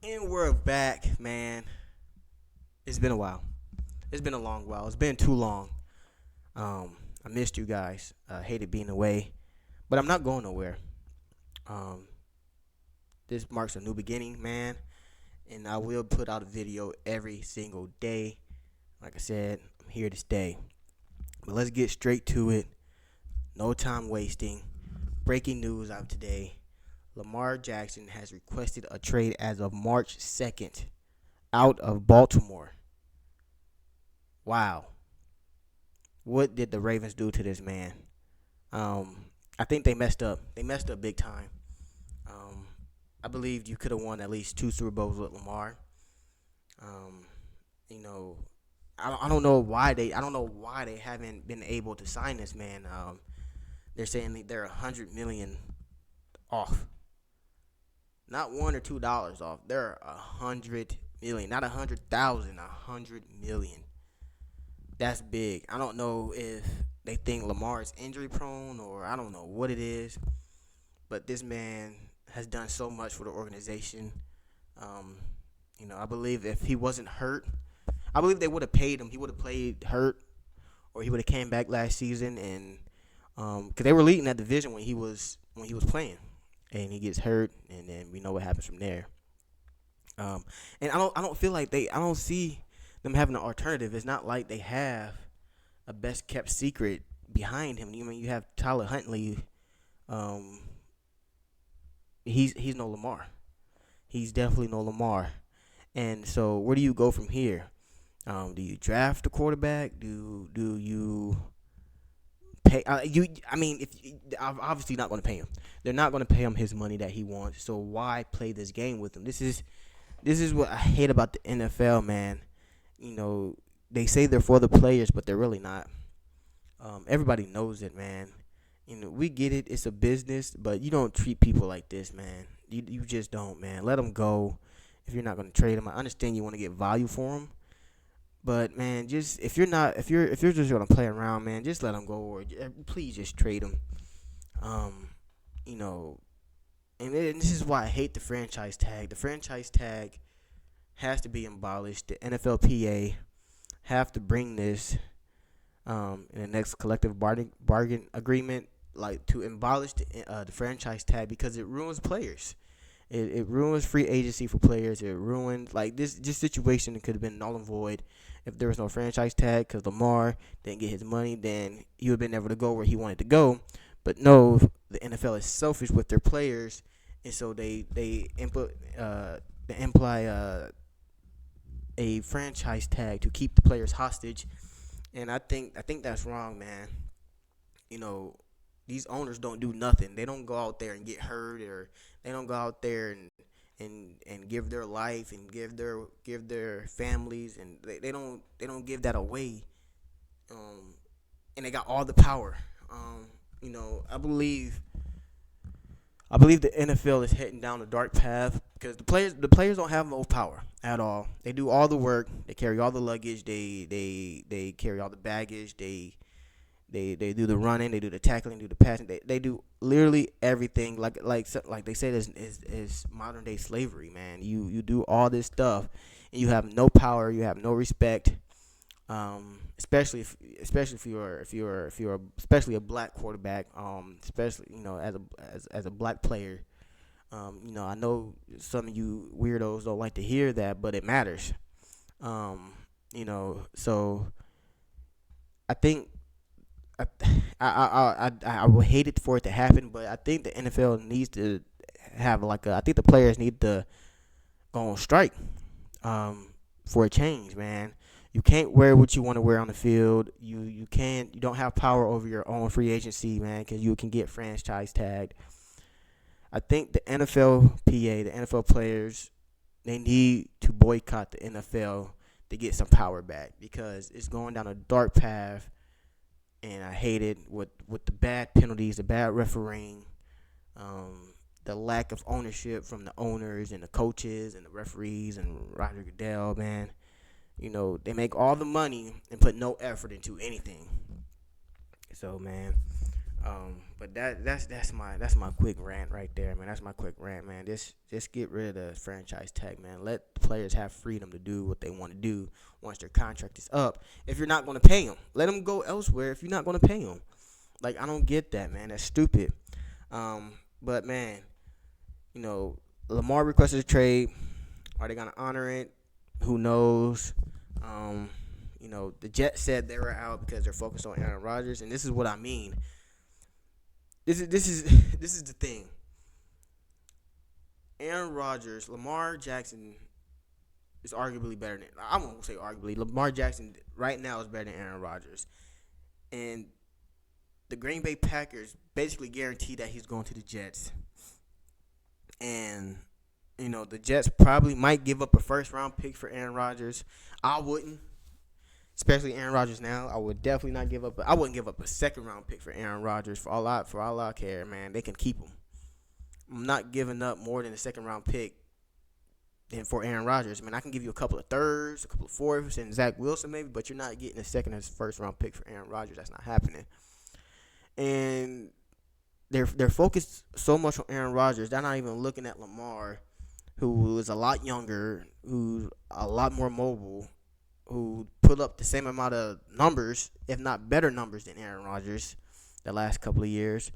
And we're back, man. It's been a while. It's been a long while. It's been too long. I missed you guys. Hated being away, but I'm not going nowhere. Um, this marks a new beginning, man, and I will put out a video every single day. Like I said, I'm here to stay. But let's get straight to it. No time wasting. Breaking news out today. Lamar Jackson has requested a trade as of March 2nd out of Baltimore. Wow. What did the Ravens do to this man? I think they messed up. They messed up big time. Um, I believe you could have won at least two Super Bowls with Lamar. Um, you know, I don't know why they haven't been able to sign this man. They're saying they're 100 million off, not $1 or $2 off. They're 100 million, not 100,000, 100 million. That's big. I don't know if they think Lamar is injury prone or I don't know what it is, but this man has done so much for the organization. Um, I believe if he wasn't hurt, I believe they would have paid him. He would have played hurt, or he would have came back last season, and because they were leading that division when he was playing, and he gets hurt, and then we know what happens from there. Um, and I don't feel like I don't see them having an alternative. It's not like they have a best kept secret behind him. You have Tyler Huntley. Um, he's no Lamar. He's definitely no Lamar. And so where do you go from here? Do you draft a quarterback? Do you pay? I mean, if I'm obviously not going to pay him. They're not going to pay him his money that he wants. So why play this game with him? This is what I hate about the NFL, man. They say they're for the players, but they're really not. Everybody knows it, man. We get it. It's a business, but you don't treat people like this, man. You just don't, man. Let them go if you're not going to trade them. I understand you want to get value for them, but man, just if you're just going to play around, man, just let them go, or please just trade them. Um, you know, and this is why I hate the franchise tag. The franchise tag has to be abolished. The NFLPA have to bring this in the next collective bargain agreement, like to abolish the franchise tag because it ruins players. It ruins free agency for players. It ruins like this situation could have been null and void if there was no franchise tag because Lamar didn't get his money. Then he would have been able to go where he wanted to go. But no, the NFL is selfish with their players, and so they imply a franchise tag to keep the players hostage, and I think that's wrong, man. You know, these owners don't do nothing. They don't go out there and get hurt, or they don't go out there and give their life and give their families, and they don't give that away. And they got all the power. I believe the NFL is heading down a dark path because the players don't have no power at all. They do all the work. They carry all the luggage. They carry all the baggage. They do the running. They do the tackling. Do the passing. They do literally everything. Like they said is modern day slavery, man. You do all this stuff and you have no power. You have no respect. Especially if you're especially a black quarterback, especially as a black player. I know some of you weirdos don't like to hear that, but it matters. So I think I would hate it for it to happen, but I think the NFL needs to have I think the players need to go on strike for a change, man. You can't wear what you want to wear on the field. You don't have power over your own free agency, man, because you can get franchise tagged. I think the NFLPA, the NFL players, they need to boycott the NFL to get some power back because it's going down a dark path, and I hate it with the bad penalties, the bad refereeing, the lack of ownership from the owners and the coaches and the referees and Roger Goodell, man. They make all the money and put no effort into anything. So, man, But that's my quick rant right there, man. That's my quick rant, man. Just get rid of the franchise tag, man. Let the players have freedom to do what they want to do once their contract is up. If you're not going to pay them, let them go elsewhere. If you're not going to pay them, like I don't get that, man. That's stupid. But man, you know, Lamar requested a trade. Are they gonna honor it? Who knows? Um, the Jets said they were out because they're focused on Aaron Rodgers, and this is what I mean. This is this is the thing. Aaron Rodgers, Lamar Jackson is arguably better than I won't say arguably. Lamar Jackson right now is better than Aaron Rodgers, and the Green Bay Packers basically guaranteed that he's going to the Jets, and the Jets probably might give up a first round pick for Aaron Rodgers. I wouldn't, especially Aaron Rodgers now. I would definitely not give up. I wouldn't give up a second round pick for Aaron Rodgers for all I care, man. They can keep him. I'm not giving up more than a second round pick than for Aaron Rodgers. Man, I can give you a couple of thirds, a couple of fourths, and Zach Wilson maybe, but you're not getting a second or first round pick for Aaron Rodgers. That's not happening. And they're focused so much on Aaron Rodgers, they're not even looking at Lamar, who is a lot younger, who's a lot more mobile, who put up the same amount of numbers, if not better numbers than Aaron Rodgers the last couple of years.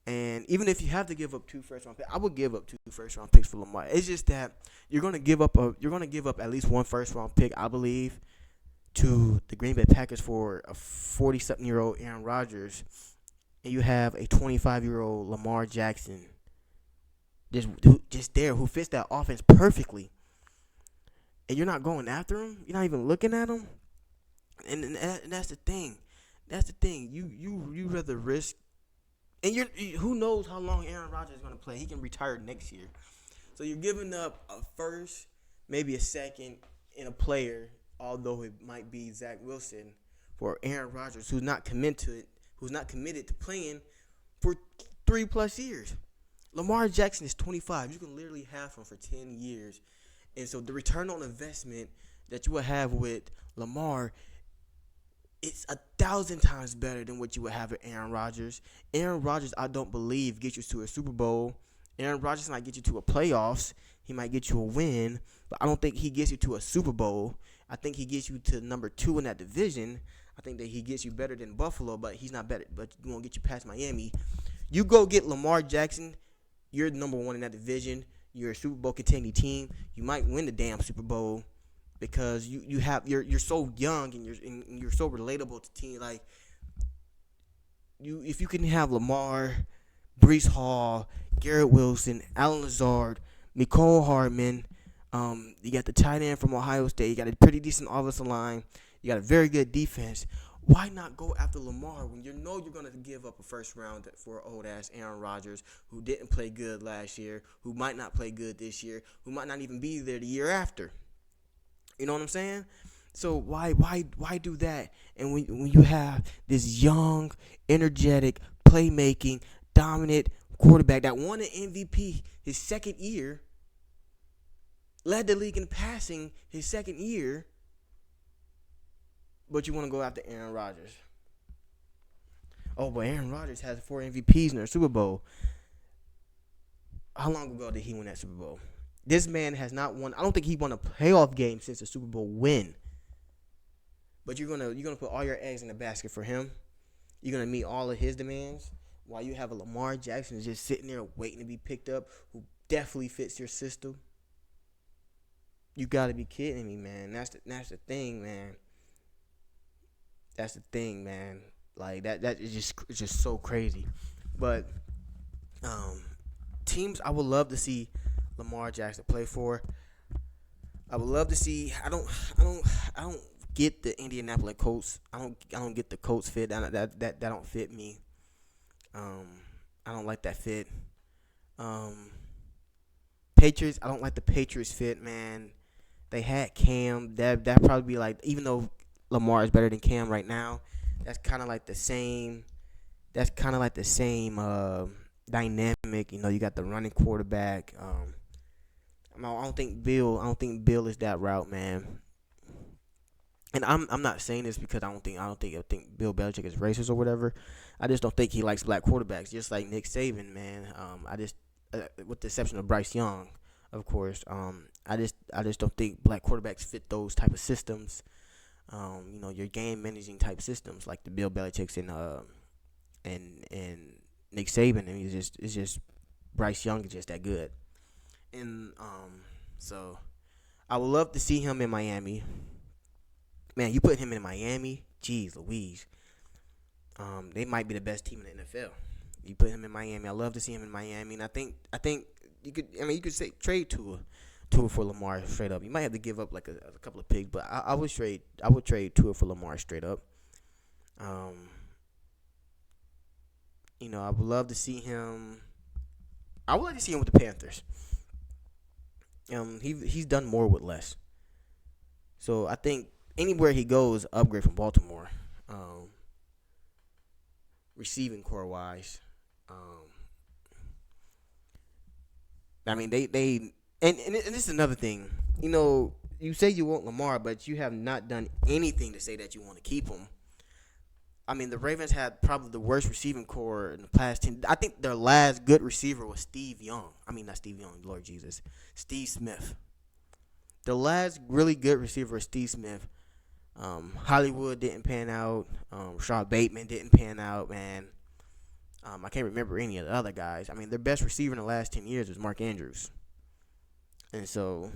And even if you have to give up two first round picks, I would give up two first round picks for Lamar. It's just that you're gonna give up at least one first round pick, I believe, to the Green Bay Packers for a 40-something-year-old Aaron Rodgers, and you have a 25-year-old Lamar Jackson just there who fits that offense perfectly, and you're not going after him. You're not even looking at him, and that's the thing. That's the thing. You rather risk, and who knows how long Aaron Rodgers is going to play. He can retire next year, so you're giving up a first, maybe a second, in a player, although it might be Zach Wilson, for Aaron Rodgers, who's not committed to playing for 3+ years. Lamar Jackson is 25. You can literally have him for 10 years. And so the return on investment that you would have with Lamar, it's 1,000 times better than what you would have with Aaron Rodgers. Aaron Rodgers, I don't believe, gets you to a Super Bowl. Aaron Rodgers might get you to a playoffs. He might get you a win, but I don't think he gets you to a Super Bowl. I think he gets you to number 2 in that division. I think that he gets you better than Buffalo, but he's not better. But he won't get you past Miami. You go get Lamar Jackson. You're number 1 in that division. You're a Super Bowl contending team. You might win the damn Super Bowl because you're so young and you're so relatable to team. Like if you can have Lamar, Brees Hall, Garrett Wilson, Alan Lazard, Nicole Hardman. You got the tight end from Ohio State. You got a pretty decent offensive line. You got a very good defense. Why not go after Lamar when you know you're going to give up a first round for old-ass Aaron Rodgers, who didn't play good last year, who might not play good this year, who might not even be there the year after? You know what I'm saying? So why do that? And when you have this young, energetic, playmaking, dominant quarterback that won an MVP his second year, led the league in passing his second year, but you want to go after Aaron Rodgers. Oh, but Aaron Rodgers has 4 MVPs in the Super Bowl. How long ago did he win that Super Bowl? This man has not won. I don't think he won a playoff game since the Super Bowl win. But you're gonna put all your eggs in the basket for him. You're gonna meet all of his demands while you have a Lamar Jackson just sitting there waiting to be picked up, who definitely fits your system. You gotta be kidding me, man. That's the thing, man. That's the thing, man. Like that is just so crazy. But teams I would love to see Lamar Jackson play for. I would love to see. I don't get the Indianapolis Colts. I don't get the Colts fit. That don't fit me. I don't like that fit. Patriots. I don't like the Patriots fit, man. They had Cam. That probably be like, even though Lamar is better than Cam right now, that's kind of like the same. That's kind of like the same dynamic. You got the running quarterback. I don't think Bill is that route, man. And I'm not saying this because I think Bill Belichick is racist or whatever. I just don't think he likes black quarterbacks, just like Nick Saban, man. With the exception of Bryce Young, of course. I just don't think black quarterbacks fit those type of systems. Your game managing type systems like the Bill Belichick's and Nick Saban. I mean, it's just Bryce Young is just that good. And so I would love to see him in Miami. Man, you put him in Miami, geez, Louise. They might be the best team in the NFL. You put him in Miami. I love to see him in Miami, and I think you could. I mean, you could say trade Tua for Lamar straight up. You might have to give up like a couple of picks, but I would trade Tua for Lamar straight up. Um, I would love to see him. I would like to see him with the Panthers. He's done more with less. So I think anywhere he goes, upgrade from Baltimore. Um, Receiving core wise. Um, I mean and this is another thing. You say you want Lamar, but you have not done anything to say that you want to keep him. I mean, the Ravens had probably the worst receiving core in the past 10. I think their last good receiver was Steve Young. I mean, not Steve Young, Lord Jesus. Steve Smith. The last really good receiver was Steve Smith. Hollywood didn't pan out. Rashad Bateman didn't pan out, man. I can't remember any of the other guys. I mean, their best receiver in the last 10 years was Mark Andrews. And so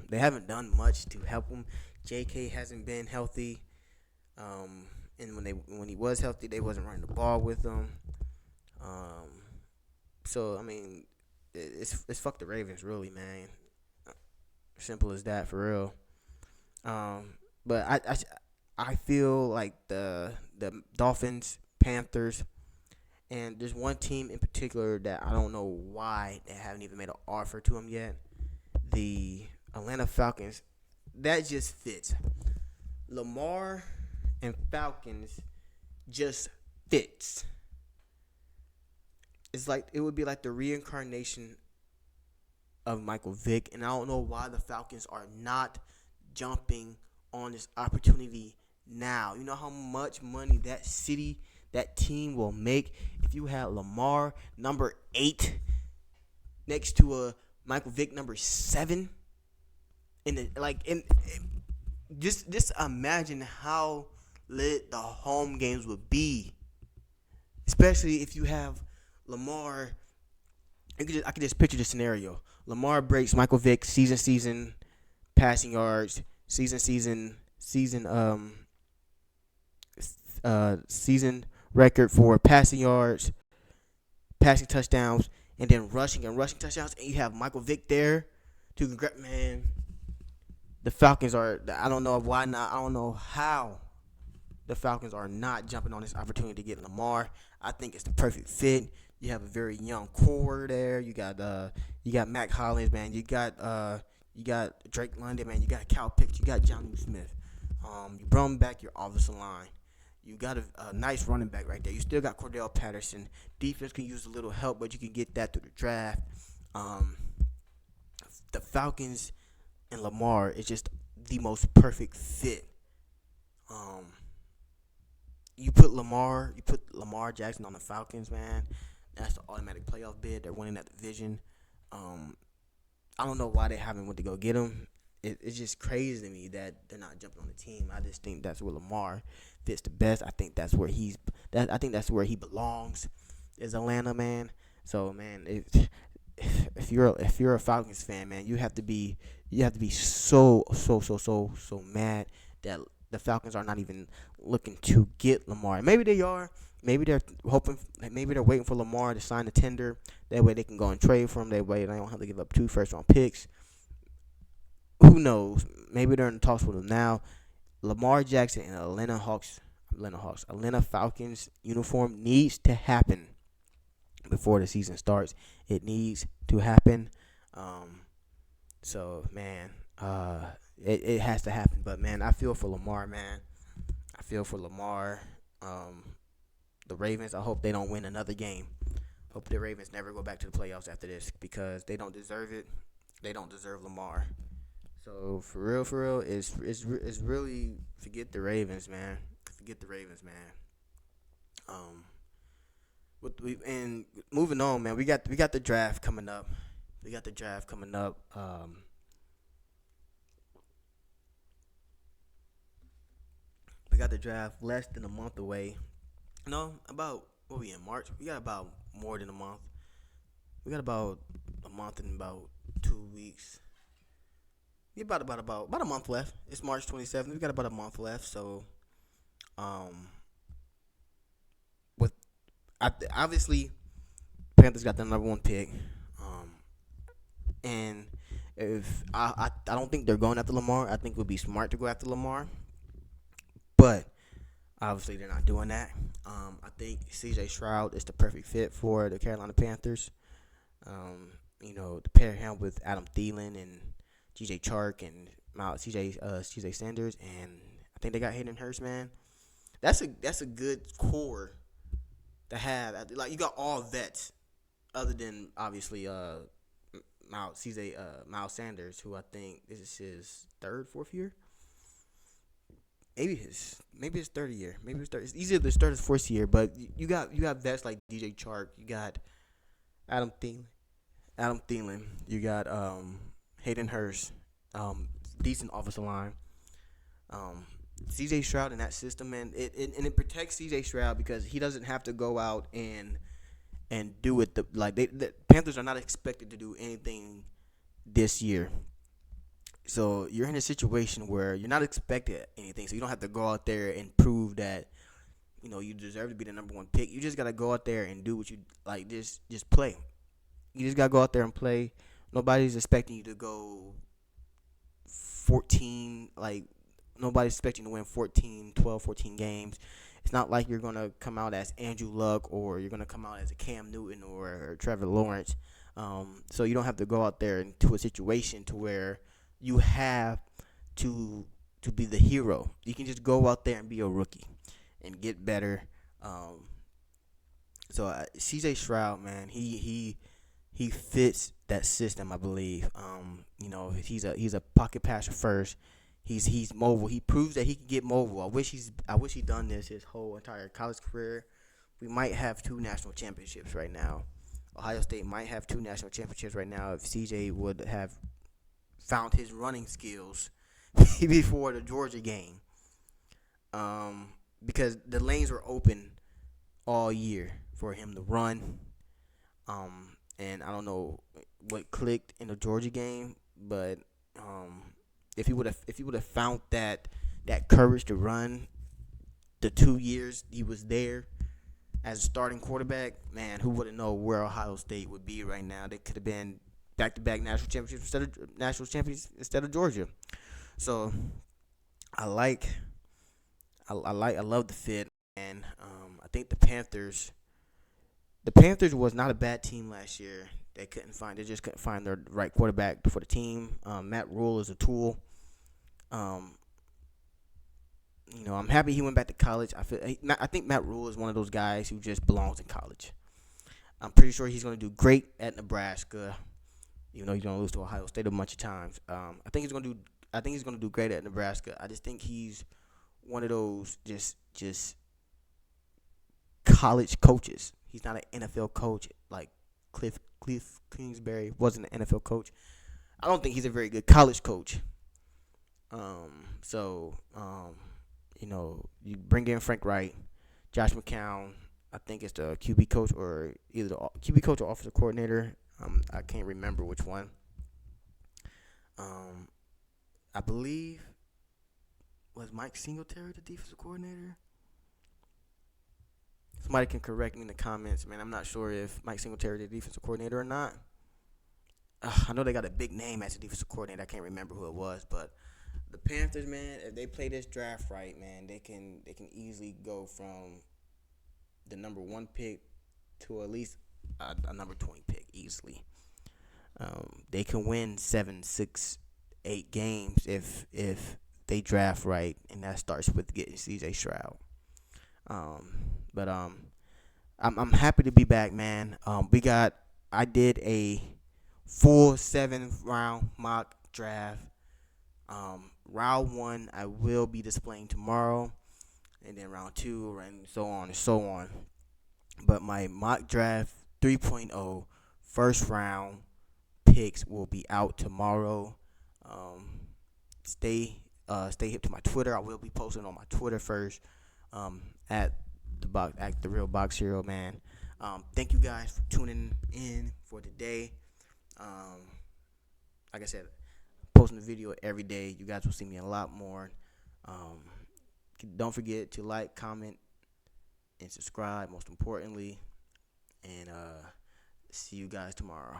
they haven't done much to help him. J.K. hasn't been healthy. And when he was healthy, they wasn't running the ball with him. Um, so I mean, it's fuck the Ravens, really, man. Simple as that, for real. But I feel like the Dolphins, Panthers, and there's one team in particular that I don't know why they haven't even made an offer to him yet. The Atlanta Falcons. That just fits. Lamar and Falcons just fits. It's like it would be like the reincarnation of Michael Vick, and I don't know why the Falcons are not jumping on this opportunity now. You know how much money that team will make if you had Lamar number 8 next to a Michael Vick number 7 in the just imagine how lit the home games would be, especially if you have Lamar. I could just picture the scenario. Lamar breaks Michael Vick's season passing yards, season record for passing yards, passing touchdowns, and then rushing touchdowns, and you have Michael Vick there to congrat. Man, the Falcons are. I don't know why not. I don't know how the Falcons are not jumping on this opportunity to get Lamar. I think it's the perfect fit. You have a very young core there. You got Mac Hollins, man. You got Drake London, man. You got Cal Pitts. You got Johnny Smith. You brought him back your offensive line. You got a nice running back right there. You still got Cordell Patterson. Defense can use a little help, but you can get that through the draft. Um, the Falcons and Lamar is just the most perfect fit. Um, you put Lamar Jackson on the Falcons, man. That's the automatic playoff bid. They're winning that division. Um, I don't know why they haven't went to go get him. It's just crazy to me that they're not jumping on the team. I just think that's where Lamar fits the best. I think that's where I think that's where he belongs. Is Atlanta, man. So, man, if you're a Falcons fan, man, you have to be so mad that the Falcons are not even looking to get Lamar. Maybe they are. Maybe they're hoping. Maybe they're waiting for Lamar to sign a tender. That way they can go and trade for him. That way they don't have to give up 2 first-round picks. Who knows? Maybe they're in the talks with him now. Lamar Jackson and Atlanta Falcons uniform needs to happen before the season starts. It needs to happen. Um, man, it has to happen. But man, I feel for Lamar, man. I feel for Lamar. The Ravens. I hope they don't win another game. Hope the Ravens never go back to the playoffs after this because they don't deserve it. They don't deserve Lamar. So for real, it's really forget the Ravens, man. Forget the Ravens, man. Um, and moving on, man. We got the draft coming up. We got the draft coming up. We got the draft less than a month away. No, about what we in March. We got about more than a month. We got about a month and about 2 weeks. We about a month left. It's March 27th. We got about a month left. So um, with obviously Panthers got the number one pick. Um, and if I don't think they're going after Lamar. I think it would be smart to go after Lamar, but obviously they're not doing that. I think C.J. Stroud is the perfect fit for the Carolina Panthers. Um, to pair him with Adam Thielen and G.J. Chark and C.J. Sanders, and I think they got Hayden Hurst, man. That's a good core to have. Like you got all vets, other than obviously Miles Sanders, who I think this is his third, fourth year. Maybe his third year. Maybe his third. It's easier to start his fourth year, but you got vets like DJ Chark. You got Adam Thielen. Adam Thielen. You got Hayden Hurst. Decent offensive line. Um, CJ Stroud in that system, man. It protects CJ Stroud because he doesn't have to go out and do it. The Panthers are not expected to do anything this year. So you're in a situation where you're not expected anything. So you don't have to go out there and prove that you deserve to be the number one pick. You just gotta go out there and do what you like. Just play. You just gotta go out there and play. Nobody's expecting you to go 14. Like nobody's expecting you to win 14, 12, 14 games. It's not like you're gonna come out as Andrew Luck or you're gonna come out as a Cam Newton or Trevor Lawrence. So you don't have to go out there into a situation to where you have to be the hero. You can just go out there and be a rookie and get better. So CJ Stroud, man, he fits that system, I believe. He's a pocket passer first. He's mobile. He proves that he can get mobile. I wish he'd done this his whole entire college career. We might have two national championships right now. Ohio State might have two national championships right now if CJ would have found his running skills before the Georgia game. Because the lanes were open all year for him to run. And I don't know what clicked in the Georgia game, but if he would have found that courage to run the 2 years he was there as a starting quarterback, man, who wouldn't know where Ohio State would be right now? They could have been back-to-back national champions instead of Georgia. So I love the fit, and I think the Panthers was not a bad team last year. They just couldn't find their right quarterback for the team. Matt Rule is a tool. I'm happy he went back to college. I think Matt Rule is one of those guys who just belongs in college. I'm pretty sure he's going to do great at Nebraska. He's going to lose to Ohio State a bunch of times. I think he's going to do great at Nebraska. I just think he's one of those just college coaches. He's not an NFL coach like Cliff Kingsbury wasn't an NFL coach. I don't think he's a very good college coach. You bring in Frank Wright, Josh McCown. I think it's the QB coach or either the QB coach or offensive coordinator. I can't remember which one. I believe was Mike Singletary the defensive coordinator. Somebody can correct me in the comments, man. I'm not sure if Mike Singletary is the defensive coordinator or not. I know they got a big name as a defensive coordinator. I can't remember who it was, but the Panthers, man, if they play this draft right, man, they can easily go from the number one pick to at least a number 20 pick easily. They can win 7, 6, 8 games if they draft right, and that starts with getting CJ Stroud. But I'm happy to be back, man. I did a full 7th round mock draft Round one I will be displaying tomorrow, and then round two, and so on and so on. But my mock draft 3.0 first round picks will be out tomorrow. Um, stay hip to my Twitter. I will be posting on my Twitter first. At the real box hero man. Thank you guys for tuning in for today. Um, like I said, posting the video every day. You guys will see me a lot more. Um, don't forget to like, comment, and subscribe. Most importantly, and see you guys tomorrow.